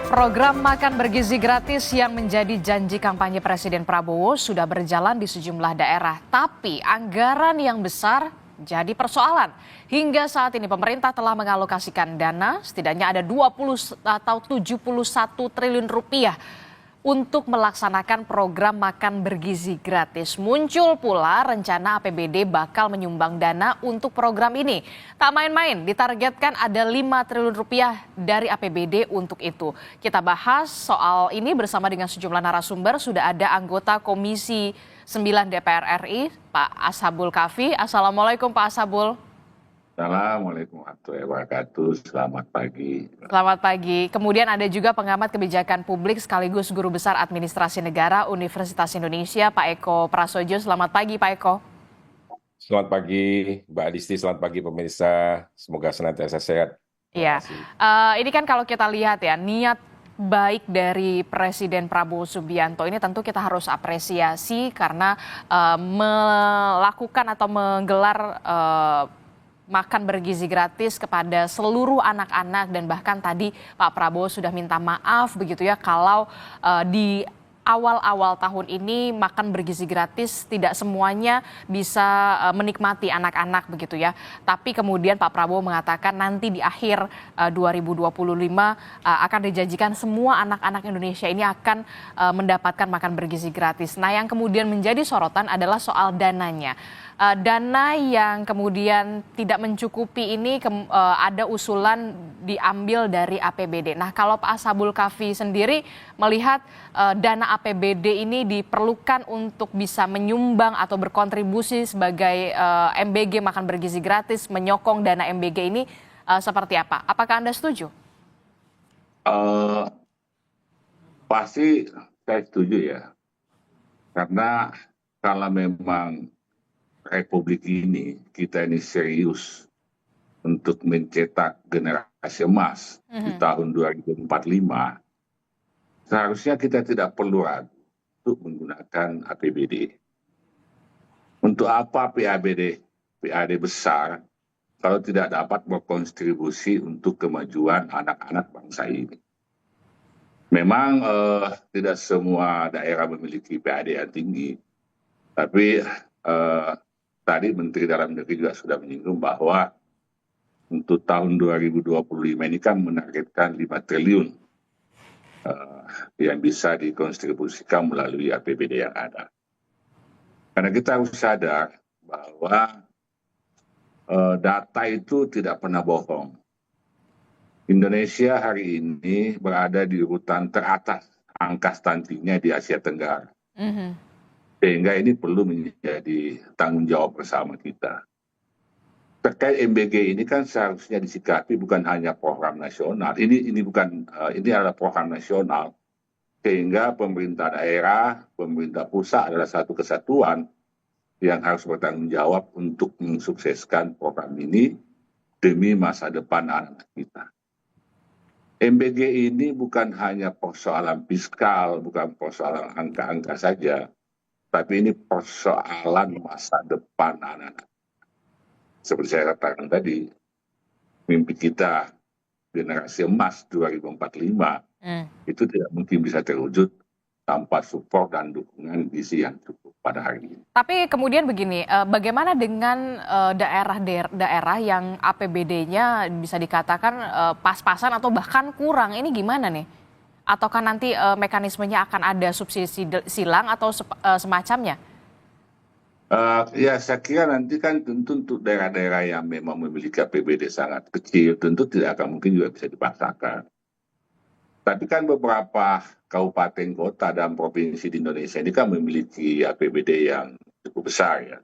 Program makan bergizi gratis yang menjadi janji kampanye Presiden Prabowo sudah berjalan di sejumlah daerah. Tapi anggaran yang besar jadi persoalan. Hingga saat ini pemerintah telah mengalokasikan dana setidaknya ada 20 atau 71 triliun rupiah untuk melaksanakan program makan bergizi gratis. Muncul pula rencana APBD bakal menyumbang dana untuk program ini. Tak main-main, ditargetkan ada 5 triliun rupiah dari APBD untuk itu. Kita bahas soal ini bersama dengan sejumlah narasumber. Sudah ada anggota Komisi 9 DPR RI, Pak Ashabul Kafi. Assalamualaikum Pak Ashabul. Assalamualaikum warahmatullahi wabarakatuh. Selamat pagi. Selamat pagi. Kemudian ada juga pengamat kebijakan publik sekaligus Guru Besar Administrasi Negara Universitas Indonesia, Pak Eko Prasojo. Selamat pagi, Pak Eko. Selamat pagi, Mbak Adisti. Selamat pagi, pemirsa. Semoga senantiasa sehat. Iya. Ini kan kalau kita lihat ya, niat baik dari Presiden Prabowo Subianto ini tentu kita harus apresiasi karena melakukan atau menggelar makan bergizi gratis kepada seluruh anak-anak, dan bahkan tadi Pak Prabowo sudah minta maaf begitu ya kalau di awal-awal tahun ini makan bergizi gratis tidak semuanya bisa menikmati anak-anak begitu ya. Tapi kemudian Pak Prabowo mengatakan nanti di akhir 2025 akan dijanjikan semua anak-anak Indonesia ini akan mendapatkan makan bergizi gratis. Nah, yang kemudian menjadi sorotan adalah soal dananya. Dana yang kemudian tidak mencukupi ini ada usulan diambil dari APBD. Nah, kalau Pak Ashabul Kafi sendiri melihat dana APBD ini diperlukan untuk bisa menyumbang atau berkontribusi sebagai MBG makan bergizi gratis, menyokong dana MBG ini seperti apa? Apakah Anda setuju? Pasti saya setuju ya. Karena kalau memang Republik ini, kita ini serius untuk mencetak generasi emas di tahun 2045, seharusnya kita tidak perlu ragu untuk menggunakan APBD. Untuk apa PAD besar kalau tidak dapat berkontribusi untuk kemajuan anak-anak bangsa ini? Memang tidak semua daerah memiliki PAD yang tinggi, tapi tadi Menteri Dalam Negeri juga sudah menyinggung bahwa untuk tahun 2025 ini kan menargetkan 5 triliun yang bisa dikontribusikan melalui APBD yang ada. Karena kita harus sadar bahwa data itu tidak pernah bohong. Indonesia hari ini berada di urutan teratas angka stuntingnya di Asia Tenggara. Sehingga ini perlu menjadi tanggung jawab bersama kita. Terkait MBG ini kan seharusnya disikapi bukan hanya program nasional. Ini adalah program nasional. Sehingga pemerintah daerah, pemerintah pusat adalah satu kesatuan yang harus bertanggung jawab untuk mensukseskan program ini demi masa depan anak kita. MBG ini bukan hanya persoalan fiskal, bukan persoalan angka-angka saja, tapi ini persoalan masa depan anak-anak. Seperti saya katakan tadi, mimpi kita generasi emas 2045 itu tidak mungkin bisa terwujud tanpa support dan dukungan gizi yang cukup pada hari ini. Tapi kemudian begini, bagaimana dengan daerah-daerah yang APBD-nya bisa dikatakan pas-pasan atau bahkan kurang? Ini gimana nih? Ataukah nanti mekanismenya akan ada subsidi silang atau semacamnya? Ya, saya kira nanti kan tentu untuk daerah-daerah yang memang memiliki APBD sangat kecil, tentu tidak akan mungkin juga bisa dipaksakan. Tapi kan beberapa kabupaten kota dan provinsi di Indonesia ini kan memiliki APBD yang cukup besar ya.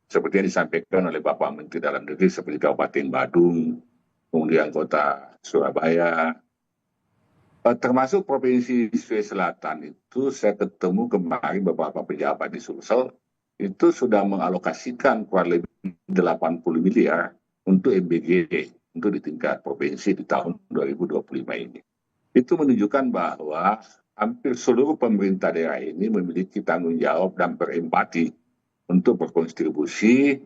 Seperti yang disampaikan oleh Bapak Menteri Dalam Negeri seperti Kabupaten Badung, kemudian Kota Surabaya, termasuk Provinsi Sulawesi Selatan itu saya ketemu kemarin beberapa pejabat di Sulsel itu sudah mengalokasikan kurang lebih 80 miliar untuk MBG untuk di tingkat provinsi di tahun 2025 ini. Itu menunjukkan bahwa hampir seluruh pemerintah daerah ini memiliki tanggung jawab dan berempati untuk berkontribusi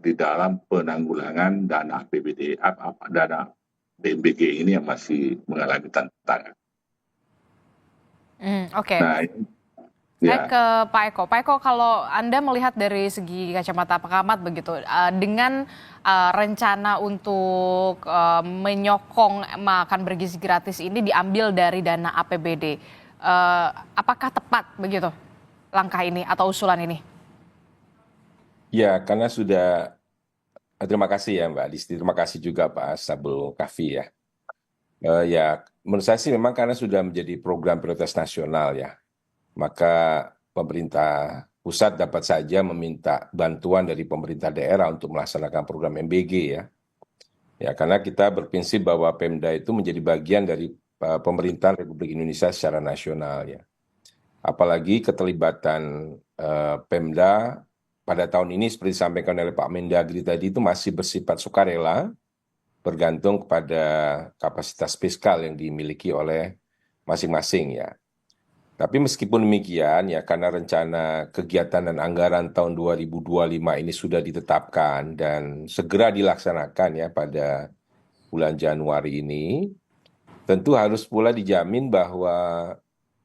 di dalam penanggulangan dana APBD, dana BMBG ini yang masih mengalami tantangan. Oke. Nah, ini Saya ya. ke Pak Eko. Pak Eko, kalau Anda melihat dari segi kacamata pengamat begitu, dengan rencana untuk menyokong makan bergizi gratis ini diambil dari dana APBD, apakah tepat begitu langkah ini atau usulan ini? Ya, karena sudah, terima kasih ya Mbak Disti, terima kasih juga Pak Sabul Kafi ya. Ya, menurut saya sih memang karena sudah menjadi program prioritas nasional ya, maka pemerintah pusat dapat saja meminta bantuan dari pemerintah daerah untuk melaksanakan program MBG ya. Ya, karena kita berprinsip bahwa Pemda itu menjadi bagian dari pemerintahan Republik Indonesia secara nasional ya. Apalagi keterlibatan Pemda pada tahun ini seperti disampaikan oleh Pak Mendagri tadi itu masih bersifat sukarela, bergantung kepada kapasitas fiskal yang dimiliki oleh masing-masing ya. Tapi meskipun demikian ya karena rencana kegiatan dan anggaran tahun 2025 ini sudah ditetapkan dan segera dilaksanakan ya pada bulan Januari ini, tentu harus pula dijamin bahwa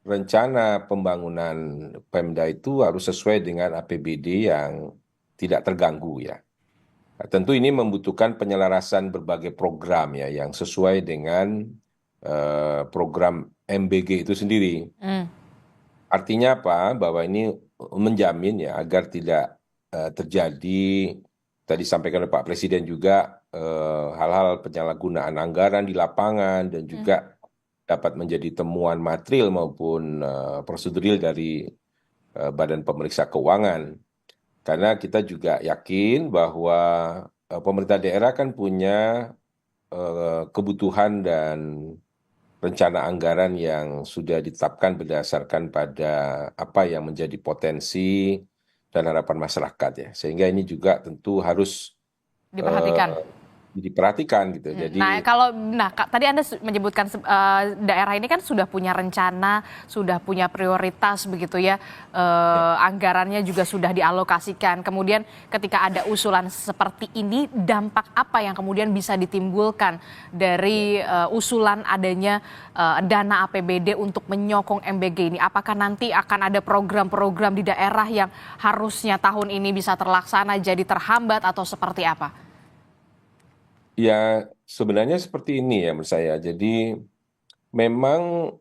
rencana pembangunan Pemda itu harus sesuai dengan APBD yang tidak terganggu ya. Nah, tentu ini membutuhkan penyelarasan berbagai program ya yang sesuai dengan program MBG itu sendiri. Hmm. Artinya apa? Bahwa ini menjamin ya agar tidak terjadi tadi sampaikan oleh Pak Presiden juga hal-hal penyalahgunaan anggaran di lapangan dan juga dapat menjadi temuan material maupun prosedural dari Badan Pemeriksa Keuangan. Karena kita juga yakin bahwa pemerintah daerah kan punya kebutuhan dan rencana anggaran yang sudah ditetapkan berdasarkan pada apa yang menjadi potensi dan harapan masyarakat ya. Sehingga ini juga tentu harus Diperhatikan. diperhatikan gitu. Nah, Jadi tadi Anda menyebutkan daerah ini kan sudah punya rencana, sudah punya prioritas begitu ya, anggarannya juga sudah dialokasikan. Kemudian ketika ada usulan seperti ini, dampak apa yang kemudian bisa ditimbulkan dari usulan adanya dana APBD untuk menyokong MBG ini? Apakah nanti akan ada program-program di daerah yang harusnya tahun ini bisa terlaksana jadi terhambat atau seperti apa? ya sebenarnya seperti ini ya menurut saya. Jadi memang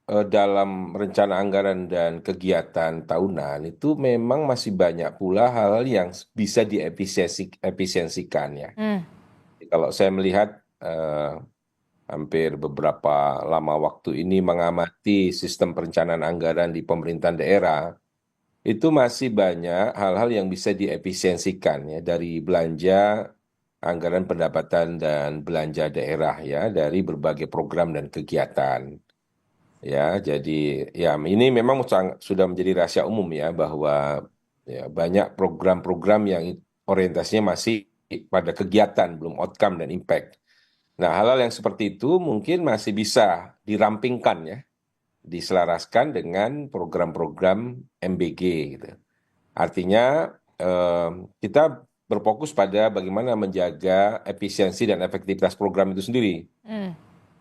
dalam rencana anggaran dan kegiatan tahunan itu memang masih banyak pula hal yang bisa diefisiensikan ya. Kalau saya melihat hampir beberapa lama waktu ini mengamati sistem perencanaan anggaran di pemerintahan daerah, itu masih banyak hal-hal yang bisa diefisiensikan ya dari belanja anggaran pendapatan dan belanja daerah ya dari berbagai program dan kegiatan. Ya, jadi ya ini memang sudah menjadi rahasia umum ya bahwa ya, banyak program-program yang orientasinya masih pada kegiatan, belum outcome dan impact. Nah, hal-hal yang seperti itu mungkin masih bisa dirampingkan ya, diselaraskan dengan program-program MBG gitu. Artinya kita berfokus pada bagaimana menjaga efisiensi dan efektivitas program itu sendiri.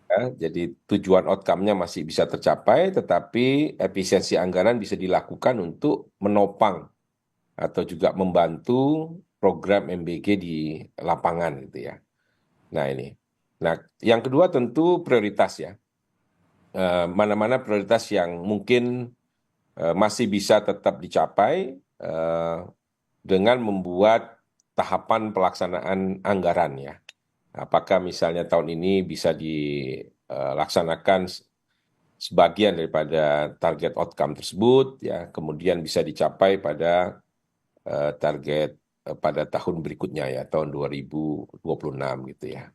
Ya, jadi tujuan outcome-nya masih bisa tercapai, tetapi efisiensi anggaran bisa dilakukan untuk menopang atau juga membantu program MBG di lapangan gitu ya. Nah ini. Nah yang kedua tentu prioritas ya. Mana-mana prioritas yang mungkin masih bisa tetap dicapai dengan membuat tahapan pelaksanaan anggaran ya. Apakah misalnya tahun ini bisa dilaksanakan sebagian daripada target outcome tersebut ya, kemudian bisa dicapai pada target pada tahun berikutnya ya, tahun 2026 gitu ya.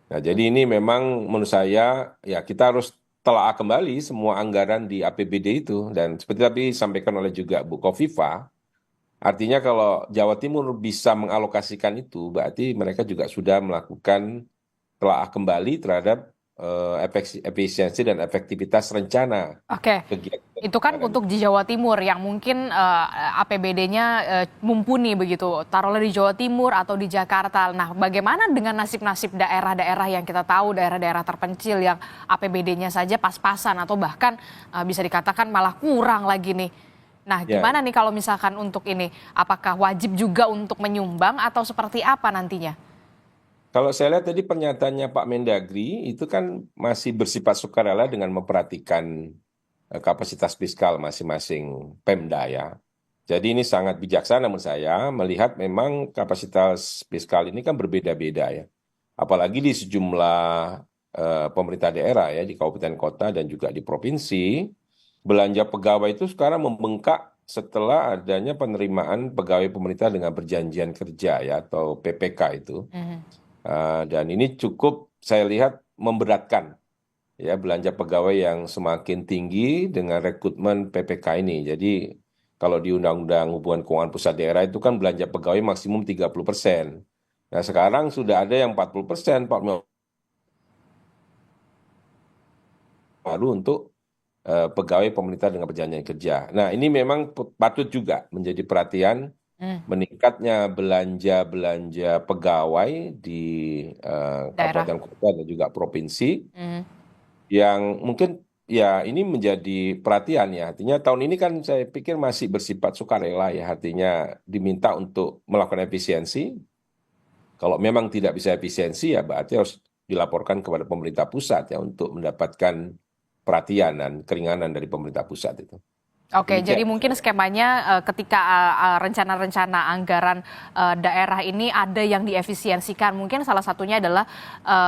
Nah, jadi ini memang menurut saya ya kita harus telaah kembali semua anggaran di APBD itu dan seperti tadi disampaikan oleh juga Bu Kofifa, artinya kalau Jawa Timur bisa mengalokasikan itu, berarti mereka juga sudah melakukan telaah kembali terhadap efisiensi dan efektivitas rencana Oke. kegiatan Itu kan untuk di Jawa Timur yang mungkin APBD-nya mumpuni begitu, taruhlah di Jawa Timur atau di Jakarta. Nah, bagaimana dengan nasib-nasib daerah-daerah yang kita tahu, daerah-daerah terpencil yang APBD-nya saja pas-pasan atau bahkan bisa dikatakan malah kurang lagi nih. Nah, Ya, gimana nih kalau misalkan untuk ini, apakah wajib juga untuk menyumbang atau seperti apa nantinya? kalau saya lihat tadi pernyataannya Pak Mendagri itu kan masih bersifat sukarela dengan memperhatikan kapasitas fiskal masing-masing Pemda ya. Jadi ini sangat bijaksana menurut saya melihat memang kapasitas fiskal ini kan berbeda-beda ya. Apalagi di sejumlah pemerintah daerah ya di kabupaten kota dan juga di provinsi, belanja pegawai itu sekarang membengkak setelah adanya penerimaan pegawai pemerintah dengan perjanjian kerja ya atau PPK itu. Mhm. Dan ini cukup saya lihat memberatkan ya belanja pegawai yang semakin tinggi dengan rekrutmen PPK ini. Jadi kalau di Undang-Undang Hubungan Keuangan Pusat Daerah itu kan belanja pegawai maksimum 30%. Nah sekarang sudah ada yang 40%, 40 baru untuk pegawai pemerintah dengan perjanjian kerja. Nah ini memang patut juga menjadi perhatian Hmm, meningkatnya belanja-belanja pegawai di daerah. kabupaten kota dan juga provinsi Hmm. yang mungkin ya ini menjadi perhatian ya. Artinya tahun ini kan saya pikir masih bersifat sukarela ya. Artinya diminta untuk melakukan efisiensi. Kalau memang tidak bisa efisiensi ya berarti harus dilaporkan kepada pemerintah pusat ya untuk mendapatkan perhatian dan keringanan dari pemerintah pusat itu. Oke, jadi Demikian. mungkin skemanya ketika rencana-rencana anggaran daerah ini ada yang diefisiensikan. Mungkin salah satunya adalah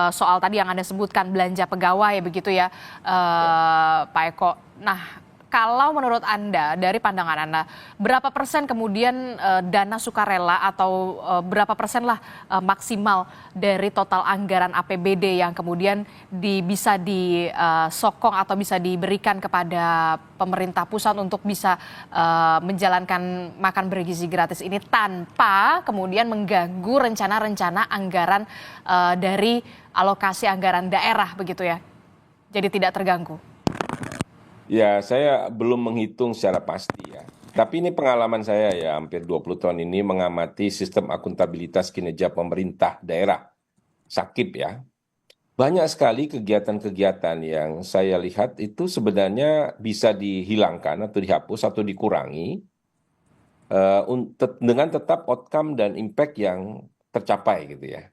soal tadi yang Anda sebutkan belanja pegawai begitu ya, Ya. Pak Eko. Nah, kalau menurut Anda dari pandangan Anda, berapa persen kemudian dana sukarela atau berapa persen lah maksimal dari total anggaran APBD yang kemudian bisa disokong atau bisa diberikan kepada pemerintah pusat untuk bisa menjalankan makan bergizi gratis ini tanpa kemudian mengganggu rencana-rencana anggaran dari alokasi anggaran daerah begitu ya. Jadi tidak terganggu. Ya, saya belum menghitung secara pasti ya. Tapi ini pengalaman saya ya, hampir 20 tahun ini mengamati sistem akuntabilitas kinerja pemerintah daerah, SAKIP ya. Banyak sekali kegiatan-kegiatan yang saya lihat itu sebenarnya bisa dihilangkan atau dihapus atau dikurangi dengan tetap outcome dan impact yang tercapai gitu ya.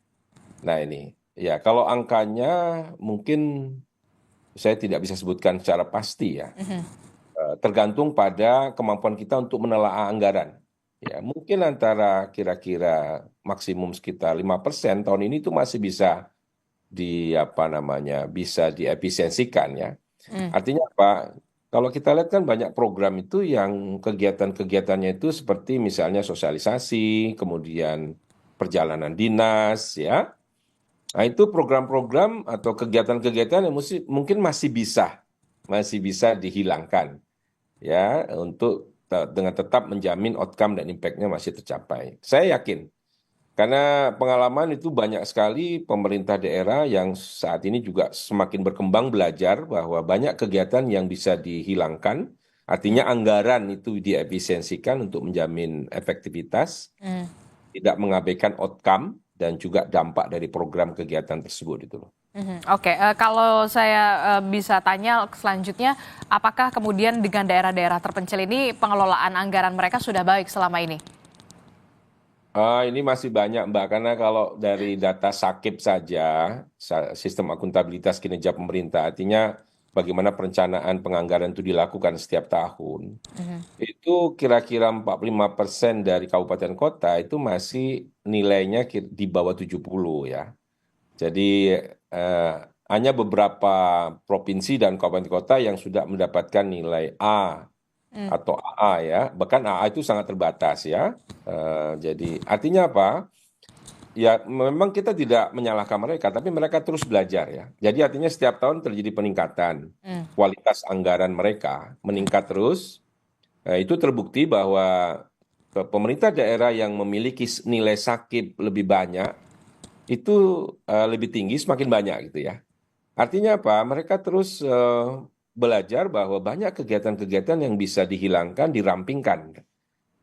Nah ini, ya kalau angkanya mungkin saya tidak bisa sebutkan secara pasti ya. Tergantung pada kemampuan kita untuk menelaah anggaran. Ya, mungkin antara kira-kira maksimum sekitar 5% tahun ini itu masih bisa bisa diefisiensikan ya. Hmm. Artinya apa? Kalau kita lihat kan banyak program itu yang kegiatan-kegiatannya itu seperti misalnya sosialisasi, kemudian perjalanan dinas ya. Nah, itu program-program atau kegiatan-kegiatan yang mungkin masih bisa dihilangkan ya untuk dengan tetap menjamin outcome dan impact-nya masih tercapai. Saya yakin karena pengalaman itu banyak sekali pemerintah daerah yang saat ini juga semakin berkembang belajar bahwa banyak kegiatan yang bisa dihilangkan, artinya anggaran itu diefisiensikan untuk menjamin efektivitas, Hmm. tidak mengabaikan outcome dan juga dampak dari program kegiatan tersebut itu loh. Mhm, oke, kalau saya bisa tanya selanjutnya, apakah kemudian dengan daerah-daerah terpencil ini pengelolaan anggaran mereka sudah baik selama ini? Ini masih banyak Mbak, karena kalau dari data SAKIP saja, sistem akuntabilitas kinerja pemerintah, artinya bagaimana perencanaan penganggaran itu dilakukan setiap tahun, itu kira-kira 45% dari kabupaten kota itu masih nilainya di bawah 70 ya. Jadi eh, hanya beberapa provinsi dan kabupaten kota yang sudah mendapatkan nilai A Hmm. atau AA ya, bahkan AA itu sangat terbatas ya. Jadi artinya apa? Ya memang kita tidak menyalahkan mereka, tapi mereka terus belajar ya. Jadi artinya setiap tahun terjadi peningkatan Hmm. kualitas anggaran mereka meningkat terus. Itu terbukti bahwa pemerintah daerah yang memiliki nilai sakit lebih banyak itu lebih tinggi semakin banyak gitu ya. Artinya apa? Mereka terus belajar bahwa banyak kegiatan-kegiatan yang bisa dihilangkan, dirampingkan.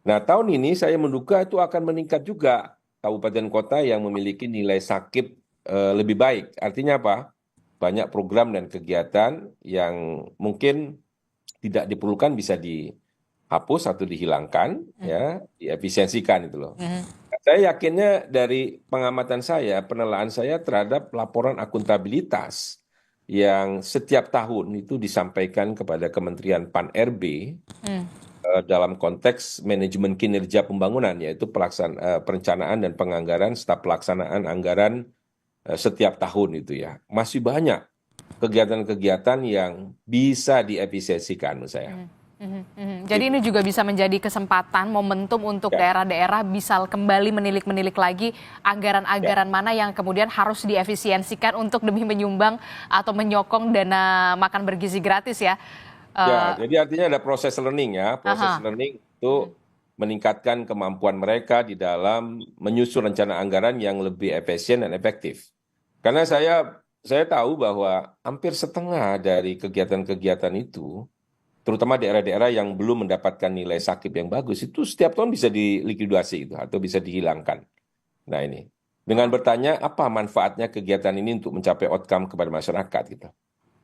Nah, tahun ini saya menduga itu akan meningkat juga kabupaten kota yang memiliki nilai sakit lebih baik. Artinya apa? Banyak program dan kegiatan yang mungkin tidak diperlukan bisa dihapus atau dihilangkan, ya, diefisiensikan itu loh. Saya yakinnya dari pengamatan saya, penelaan saya terhadap laporan akuntabilitas yang setiap tahun itu disampaikan kepada Kementerian Pan-RB dalam konteks manajemen kinerja pembangunan, yaitu perencanaan dan penganggaran serta pelaksanaan anggaran setiap tahun itu ya. Masih banyak kegiatan-kegiatan yang bisa diefisiensikan menurut saya. Jadi ini juga bisa menjadi kesempatan, momentum untuk Ya, daerah-daerah bisa kembali menilik-menilik lagi anggaran-anggaran mana yang kemudian harus diefisiensikan untuk demi menyumbang atau menyokong dana makan bergizi gratis ya. ya, Eh, jadi artinya ada proses learning ya. Proses aha. learning itu meningkatkan kemampuan mereka di dalam menyusun rencana anggaran yang lebih efisien dan efektif. Karena saya tahu bahwa hampir setengah dari kegiatan-kegiatan itu, terutama daerah-daerah yang belum mendapatkan nilai sakit yang bagus, itu setiap tahun bisa dilikuidasi itu atau bisa dihilangkan. Nah ini, dengan bertanya apa manfaatnya kegiatan ini untuk mencapai outcome kepada masyarakat gitu.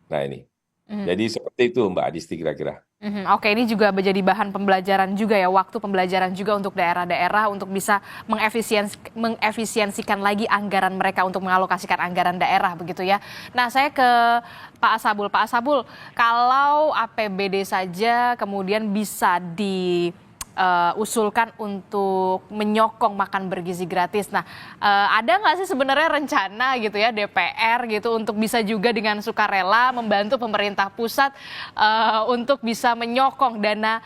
Nah ini, jadi seperti itu Mbak Adisti kira-kira. Oke, ini juga menjadi bahan pembelajaran juga ya, waktu pembelajaran juga untuk daerah-daerah untuk bisa mengefisiensikan lagi anggaran mereka untuk mengalokasikan anggaran daerah begitu ya. Nah, saya ke Pak Asabul. Pak Asabul, kalau APBD saja kemudian bisa diusulkan untuk menyokong makan bergizi gratis. Nah, ada nggak sih sebenarnya rencana gitu ya DPR gitu untuk bisa juga dengan sukarela membantu pemerintah pusat untuk bisa menyokong dana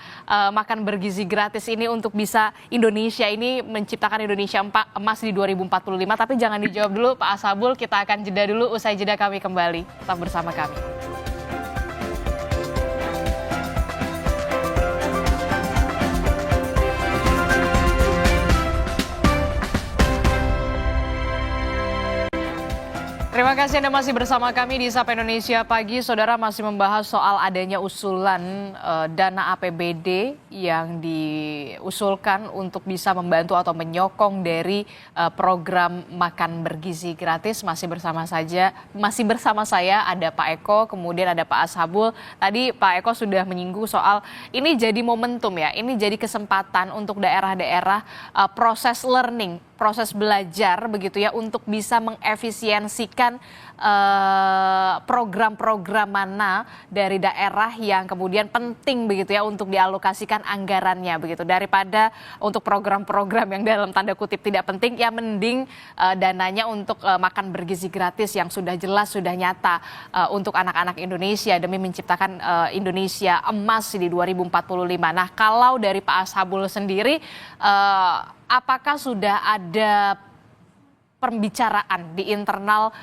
makan bergizi gratis ini untuk bisa Indonesia ini menciptakan Indonesia emas di 2045. Tapi jangan dijawab dulu Pak Asabul, kita akan jeda dulu, usai jeda kami kembali. Tetap bersama kami. Terima kasih Anda masih bersama kami di Sapa Indonesia Pagi. Saudara, masih membahas soal adanya usulan dana APBD yang diusulkan untuk bisa membantu atau menyokong dari program makan bergizi gratis. Masih bersama saya ada Pak Eko, kemudian ada Pak Ashabul. Tadi Pak Eko sudah menyinggung soal ini jadi momentum ya, ini jadi kesempatan untuk daerah-daerah proses learning, proses belajar begitu ya, untuk bisa mengefisiensikan program-program mana dari daerah yang kemudian penting begitu ya untuk dialokasikan anggarannya begitu, daripada untuk program-program yang dalam tanda kutip tidak penting ya mending dananya untuk makan bergizi gratis yang sudah jelas sudah nyata untuk anak-anak Indonesia demi menciptakan Indonesia emas di 2045. Nah, kalau dari Pak Ashabul sendiri, apakah sudah ada pembicaraan di internal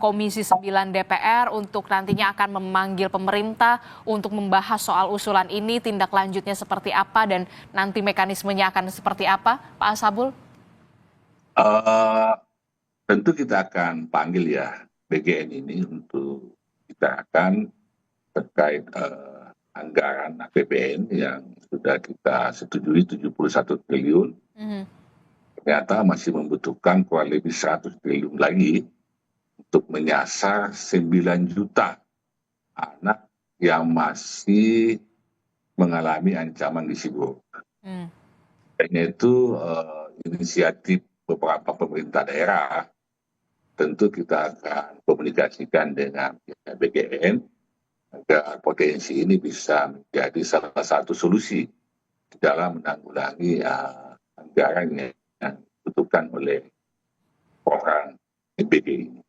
Komisi 9 DPR untuk nantinya akan memanggil pemerintah untuk membahas soal usulan ini, tindak lanjutnya seperti apa dan nanti mekanismenya akan seperti apa, Pak Ashabul? Eh, Tentu kita akan panggil ya BGN ini untuk kita akan terkait anggaran APBN yang sudah kita setujui 71 triliun. Ternyata masih membutuhkan kurang lebih 100 triliun lagi untuk menyasar 9 juta anak yang masih mengalami ancaman gizi buruk. Dan itu inisiatif beberapa pemerintah daerah. Tentu kita akan komunikasikan dengan BGN agar potensi ini bisa menjadi salah satu solusi dalam menanggulangi anggaran yang dibutuhkan oleh program MBG ini.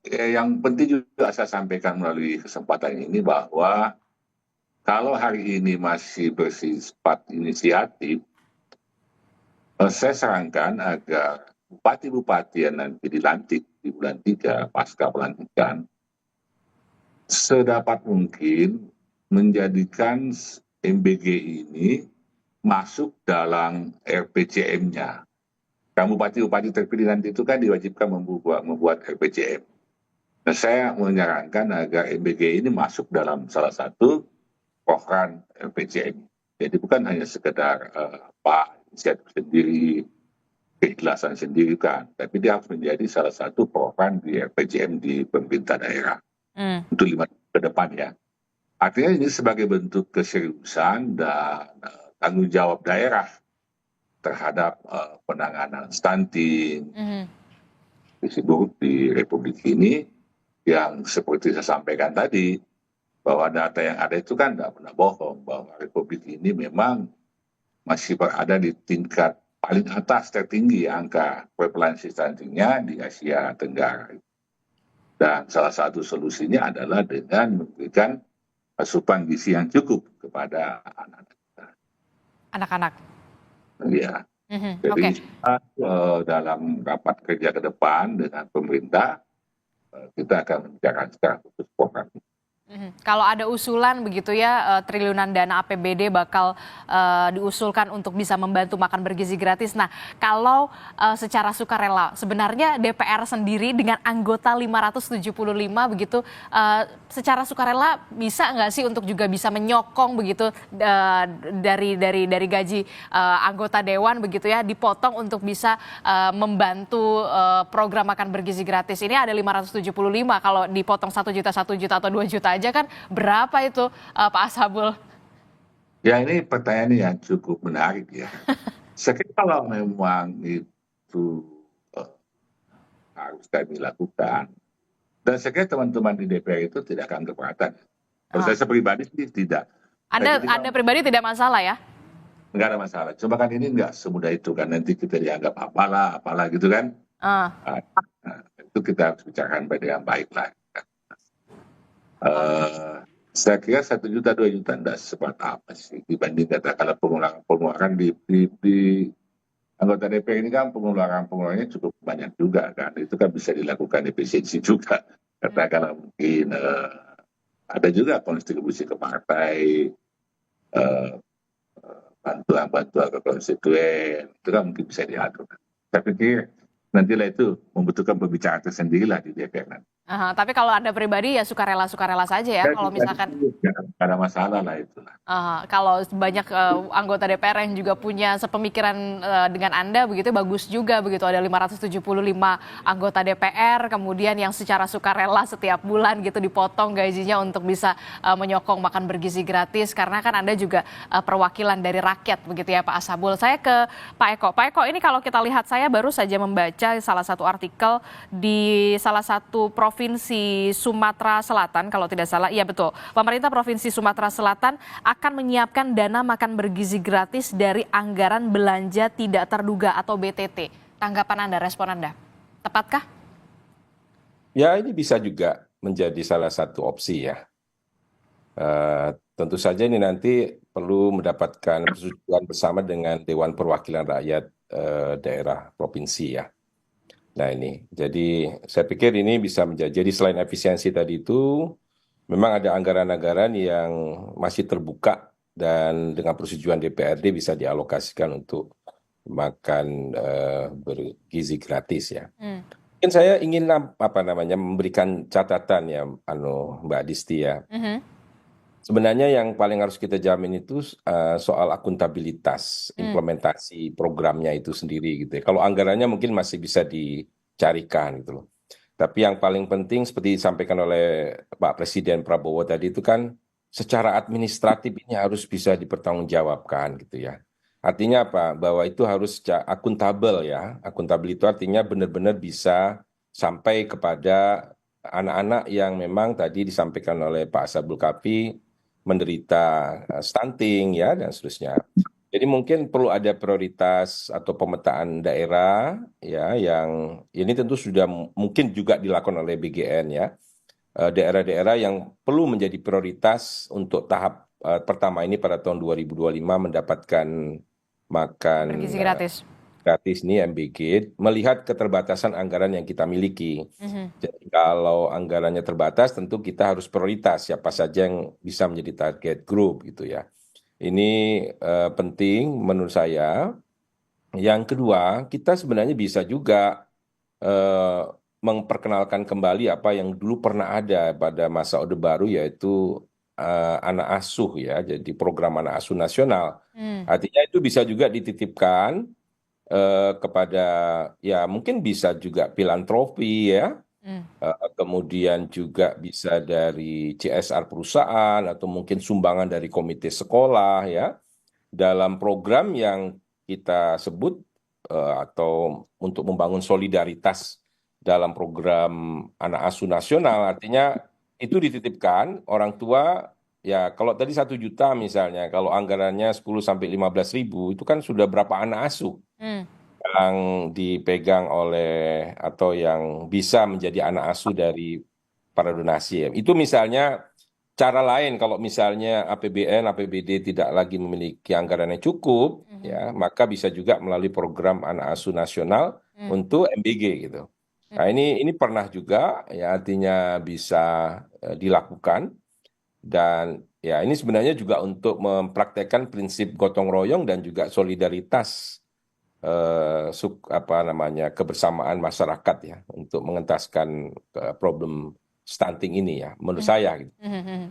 Yang penting juga saya sampaikan melalui kesempatan ini bahwa kalau hari ini masih bersifat inisiatif, saya sarankan agar bupati-bupati yang nanti dilantik di bulan 3 pasca pelantikan sedapat mungkin menjadikan MBG ini masuk dalam RPJM-nya. Bupati-bupati terpilih nanti itu kan diwajibkan membuat RPJM. Dan saya menyarankan agar MBG ini masuk dalam salah satu program RPJM. Jadi bukan hanya sekedar inisiatif sendiri, keikhlasan sendiri kan, tapi dia harus menjadi salah satu program di RPJM di pemerintah daerah untuk 5 tahun ke depan ya. Artinya ini sebagai bentuk keseriusan dan tanggung jawab daerah terhadap penanganan stunting, gizi buruk di Republik ini, yang seperti saya sampaikan tadi, bahwa data yang ada itu kan tidak pernah bohong, bahwa Republik ini memang masih berada di tingkat paling atas tertinggi angka prevalensi stuntingnya di Asia Tenggara. Dan salah satu solusinya adalah dengan memberikan asupan gizi yang cukup kepada Anak-anak. Ya. Jadi dalam rapat kerja ke depan dengan pemerintah, kita akan membicarakan secara khusus program ini. Kalau ada usulan begitu ya, triliunan dana APBD bakal diusulkan untuk bisa membantu makan bergizi gratis. Nah, kalau secara sukarela, sebenarnya DPR sendiri dengan anggota 575 begitu, secara sukarela bisa nggak sih untuk juga bisa menyokong begitu dari gaji anggota dewan begitu ya, dipotong untuk bisa membantu program makan bergizi gratis. Ini ada 575, kalau dipotong 1 juta, 1 juta atau 2 juta aja kan berapa itu Pak Ashabul? Ya, ini pertanyaan yang cukup menarik ya. Sekiranya kalau memang itu harus kami lakukan, dan saya kira teman-teman di DPR itu tidak akan keberatan. Kalau saya pribadi sih tidak. Anda pribadi tidak masalah ya? Nggak ada masalah. Cuma kan ini nggak semudah itu kan, nanti kita dianggap apalah gitu kan. Itu kita harus bicarakan dengan baik lah. Saya kira 1 juta 2 juta tidak sebat apa sih dibanding katakanlah pengeluaran di anggota DPR ini kan pengeluarannya cukup banyak juga kan, itu kan bisa dilakukan efisiensi juga, katakanlah mungkin ada juga kontribusi ke partai, bantuan ke konstituen, itu kan mungkin bisa diatur. Saya pikir nantilah itu membutuhkan pembicaraan tersendiri lah di DPR nanti. Tapi kalau Anda pribadi ya sukarela saja ya, kalau misalkan nggak ada masalah lah itu. Kalau banyak anggota DPR yang juga punya sepemikiran dengan Anda begitu, bagus juga begitu, ada 575 anggota DPR kemudian yang secara sukarela setiap bulan gitu dipotong gajinya untuk bisa menyokong makan bergizi gratis, karena kan Anda juga perwakilan dari rakyat begitu ya Pak Ashabul. Saya ke Pak Eko. Pak Eko, ini kalau kita lihat, saya baru saja membaca salah satu artikel di salah satu Provinsi Sumatera Selatan, kalau tidak salah, iya betul. Pemerintah Provinsi Sumatera Selatan akan menyiapkan dana makan bergizi gratis dari anggaran belanja tidak terduga atau BTT. Tanggapan Anda, respon Anda, tepatkah? Ya, ini bisa juga menjadi salah satu opsi ya. Tentu saja ini nanti perlu mendapatkan persetujuan bersama dengan Dewan Perwakilan Rakyat daerah provinsi ya. Nah ini, jadi saya pikir ini bisa jadi selain efisiensi tadi itu, memang ada anggaran-anggaran yang masih terbuka dan dengan persetujuan DPRD bisa dialokasikan untuk makan bergizi gratis ya. Mungkin saya ingin memberikan catatan ya, Mbak Disti ya. Sebenarnya yang paling harus kita jamin itu soal akuntabilitas implementasi programnya itu sendiri gitu ya. Kalau anggarannya mungkin masih bisa dicarikan gitu loh. Tapi yang paling penting seperti disampaikan oleh Pak Presiden Prabowo tadi itu kan secara administratif ini harus bisa dipertanggungjawabkan gitu ya. Artinya apa? Bahwa itu harus akuntabel ya. Akuntabel itu artinya benar-benar bisa sampai kepada anak-anak yang memang tadi disampaikan oleh Pak Ashabul Kafi menderita stunting ya dan seterusnya. Jadi mungkin perlu ada prioritas atau pemetaan daerah ya, yang ini tentu sudah mungkin juga dilakukan oleh BGN ya. Daerah-daerah yang perlu menjadi prioritas untuk tahap pertama ini pada tahun 2025 mendapatkan makan bergizi gratis. Gratis ini MBG, melihat keterbatasan anggaran yang kita miliki. Jadi kalau anggarannya terbatas, tentu kita harus prioritas siapa saja yang bisa menjadi target group gitu ya. Ini penting menurut saya. Yang kedua, kita sebenarnya bisa juga memperkenalkan kembali apa yang dulu pernah ada pada masa Orde Baru, yaitu anak asuh ya, jadi program anak asuh nasional. Artinya itu bisa juga dititipkan kepada, ya mungkin bisa juga filantropi ya, kemudian juga bisa dari CSR perusahaan atau mungkin sumbangan dari komite sekolah ya, dalam program yang kita sebut atau untuk membangun solidaritas dalam program anak asuh nasional. Artinya itu dititipkan orang tua, ya kalau tadi 1 juta misalnya, kalau anggarannya 10 sampai 15 ribu, itu kan sudah berapa anak asuh yang dipegang oleh atau yang bisa menjadi anak asuh dari para donasi ya. Itu misalnya cara lain. Kalau misalnya APBN, APBD tidak lagi memiliki anggaran yang cukup, ya maka bisa juga melalui program anak asuh nasional untuk MBG gitu. Nah ini pernah juga ya, artinya bisa dilakukan, dan ya ini sebenarnya juga untuk mempraktekkan prinsip gotong royong dan juga solidaritas, kebersamaan masyarakat ya, untuk mengentaskan problem stunting ini ya, menurut saya gitu.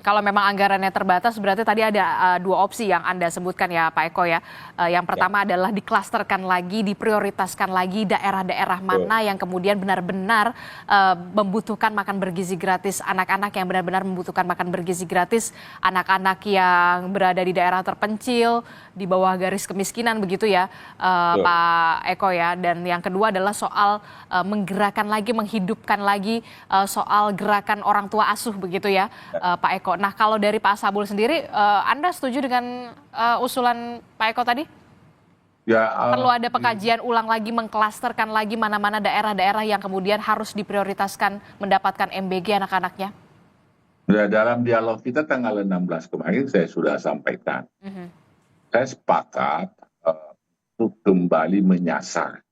Kalau memang anggarannya terbatas, berarti tadi ada 2 opsi yang Anda sebutkan ya Pak Eko ya. Yang pertama adalah diklasterkan lagi, diprioritaskan lagi daerah-daerah mana yang kemudian benar-benar membutuhkan makan bergizi gratis, anak-anak yang benar-benar membutuhkan makan bergizi gratis, anak-anak yang berada di daerah terpencil, di bawah garis kemiskinan begitu ya Pak Eko ya. Dan yang kedua adalah soal menggerakkan lagi, menghidupkan lagi soal gerakan orang tua asuh begitu ya Pak Eko. Nah kalau dari Pak Sabul sendiri, Anda setuju dengan usulan Pak Eko tadi? Ya, Perlu ada pekajian ulang lagi, mengklasterkan lagi mana-mana daerah-daerah yang kemudian harus diprioritaskan mendapatkan MBG anak-anaknya? dalam dialog kita tanggal 16 kemarin saya sudah sampaikan. Saya sepakat untuk kembali menyasar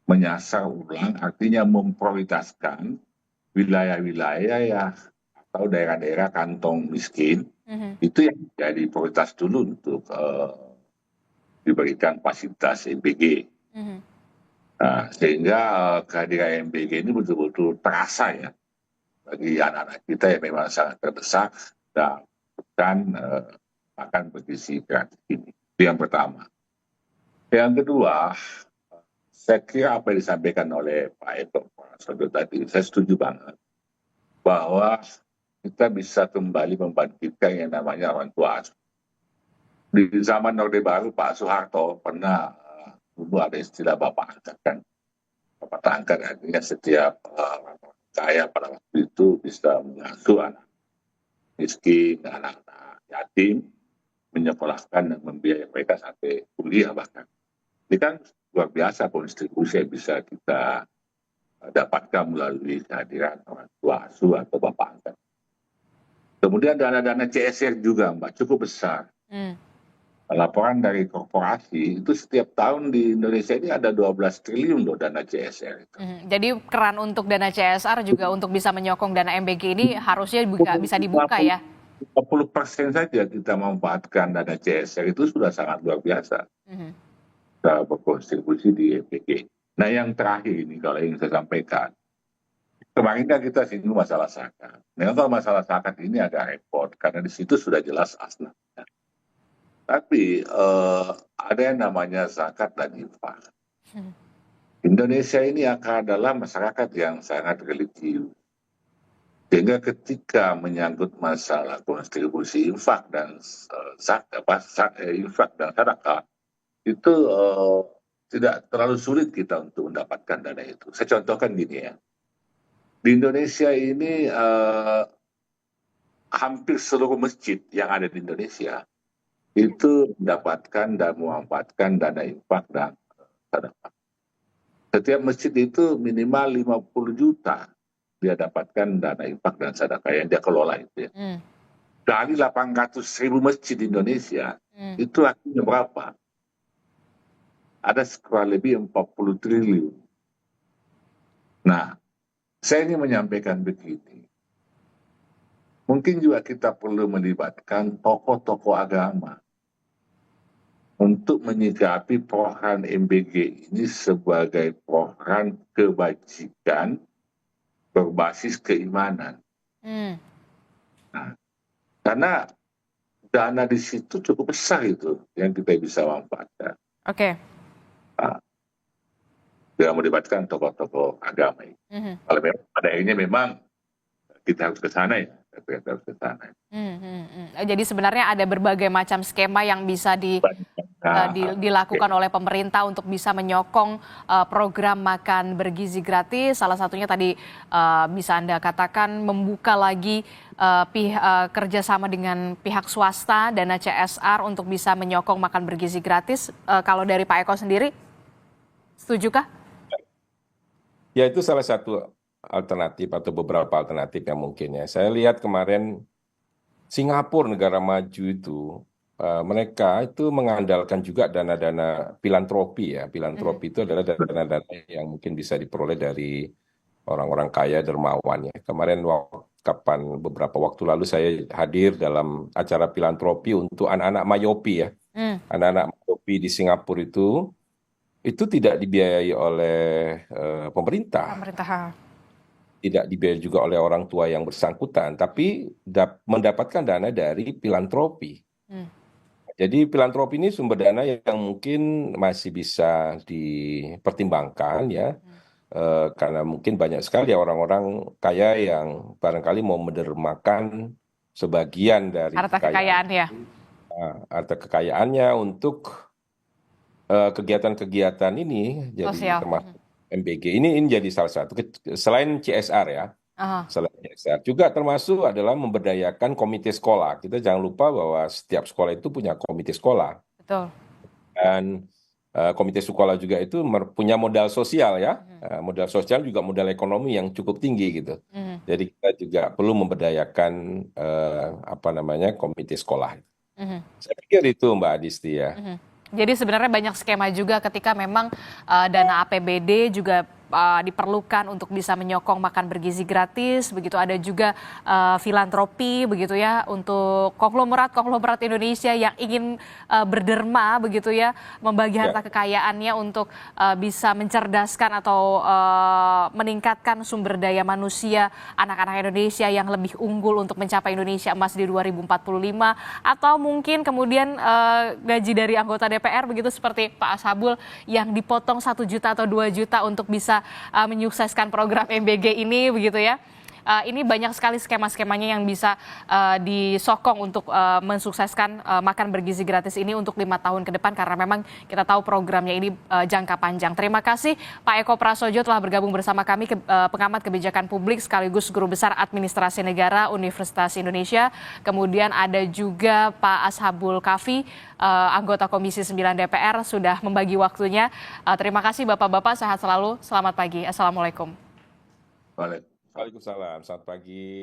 ulang, artinya memprioritaskan wilayah-wilayah ya atau daerah-daerah kantong miskin, itu yang jadi prioritas dulu untuk diberikan fasilitas MBG. Nah, sehingga kehadiran MBG ini betul-betul terasa ya bagi anak-anak kita yang memang sangat terdesak dan bukan akan bergizi gratis ini. Itu yang pertama. Yang kedua, saya kira apa yang disampaikan oleh Pak Eko tadi, saya setuju banget bahwa kita bisa kembali membangkitkan yang namanya orang tua asuh. Di zaman Orde Baru, Pak Soeharto pernah dulu ada istilah bapak angkat kan. Bapak angkat artinya setiap kaya pada waktu itu bisa mengasuh anak miskin, anak-anak yatim, menyekolahkan dan membiayai mereka sampai kuliah bahkan. Ini kan luar biasa kontribusi yang bisa kita dapatkan melalui kehadiran orang tua asuh atau bapak angkat. Kemudian dana-dana CSR juga Mbak cukup besar. Laporan dari korporasi itu setiap tahun di Indonesia ini ada 12 triliun loh dana CSR itu. Jadi keran untuk dana CSR juga untuk bisa menyokong dana MBG ini harusnya juga bisa dibuka ya? 50% saja kita memanfaatkan dana CSR itu sudah sangat luar biasa. Kita berkontribusi di MBG. Nah yang terakhir ini kalau ingin saya sampaikan, kemarin kan kita singgung masalah zakat. Nah kalau masalah zakat ini agak repot karena di situ sudah jelas asnafnya. Tapi ada yang namanya zakat dan infak. Indonesia ini adalah masyarakat yang sangat religius. Sehingga ketika menyangkut masalah kontribusi infak dan sedekah itu tidak terlalu sulit kita untuk mendapatkan dana itu. Saya contohkan gini ya. Di Indonesia ini hampir seluruh masjid yang ada di Indonesia itu mendapatkan dan memanfaatkan dana infak dan sedekah. Setiap masjid itu minimal 50 juta dia dapatkan dana infak dan sedekah yang dia kelola itu ya. Dari 800.000 masjid di Indonesia, itu artinya berapa? Ada kurang lebih 40 triliun. Nah, saya ingin menyampaikan begini. Mungkin juga kita perlu melibatkan tokoh-tokoh agama untuk menyikapi program MBG ini sebagai program kebajikan berbasis keimanan. Hmm. Nah, karena dana di situ cukup besar itu yang kita bisa manfaatkan. Oke. Nah, dengan melibatkan tokoh-tokoh agama. Kalau memang pada akhirnya memang kita harus ke sana ya, kita harus ke sana. Jadi sebenarnya ada berbagai macam skema yang bisa dilakukan oleh pemerintah untuk bisa menyokong program makan bergizi gratis. Salah satunya tadi bisa Anda katakan membuka lagi kerjasama dengan pihak swasta, dana CSR untuk bisa menyokong makan bergizi gratis. Kalau dari Pak Eko sendiri, setujukah? Ya, itu salah satu alternatif atau beberapa alternatif yang mungkin ya. Saya lihat kemarin Singapura, negara maju itu, mereka itu mengandalkan juga dana-dana filantropi ya. Filantropi itu adalah dana-dana yang mungkin bisa diperoleh dari orang-orang kaya dermawan ya. Kemarin beberapa waktu lalu saya hadir dalam acara filantropi untuk anak-anak mayopi ya. Anak-anak mayopi di Singapura itu tidak dibiayai oleh pemerintah, tidak dibiayai juga oleh orang tua yang bersangkutan, tapi mendapatkan dana dari filantropi. Jadi filantropi ini sumber dana yang mungkin masih bisa dipertimbangkan ya, karena mungkin banyak sekali orang-orang kaya yang barangkali mau mendermakan sebagian dari Harta kekayaan ya. harta kekayaannya untuk kegiatan-kegiatan ini, jadi Sosial. termasuk MBG ini jadi salah satu selain CSR ya. Selain CSR juga termasuk adalah memberdayakan komite sekolah. Kita jangan lupa bahwa setiap sekolah itu punya komite sekolah. Betul. Dan komite sekolah juga itu punya modal sosial ya. Modal sosial juga modal ekonomi yang cukup tinggi gitu. Jadi kita juga perlu memberdayakan komite sekolah. Saya pikir itu Mbak Adisti ya. Jadi sebenarnya banyak skema juga ketika memang dana APBD juga diperlukan untuk bisa menyokong makan bergizi gratis, begitu ada juga filantropi begitu ya untuk konglomerat Indonesia yang ingin berderma begitu ya, membagi harta kekayaannya untuk bisa mencerdaskan atau meningkatkan sumber daya manusia anak-anak Indonesia yang lebih unggul untuk mencapai Indonesia Emas di 2045, atau mungkin kemudian gaji dari anggota DPR begitu seperti Pak Ashabul yang dipotong 1 juta atau 2 juta untuk bisa menyukseskan program MBG ini begitu ya. Ini banyak sekali skema-skemanya yang bisa disokong untuk mensukseskan makan bergizi gratis ini untuk 5 tahun ke depan, karena memang kita tahu programnya ini jangka panjang. Terima kasih Pak Eko Prasojo telah bergabung bersama kami, pengamat kebijakan publik sekaligus Guru Besar Administrasi Negara Universitas Indonesia. Kemudian ada juga Pak Ashabul Kafi, anggota Komisi 9 DPR, sudah membagi waktunya. Terima kasih Bapak-Bapak, sehat selalu. Selamat pagi. Assalamualaikum. Waalaikumsalam. Waalaikumsalam, selamat pagi.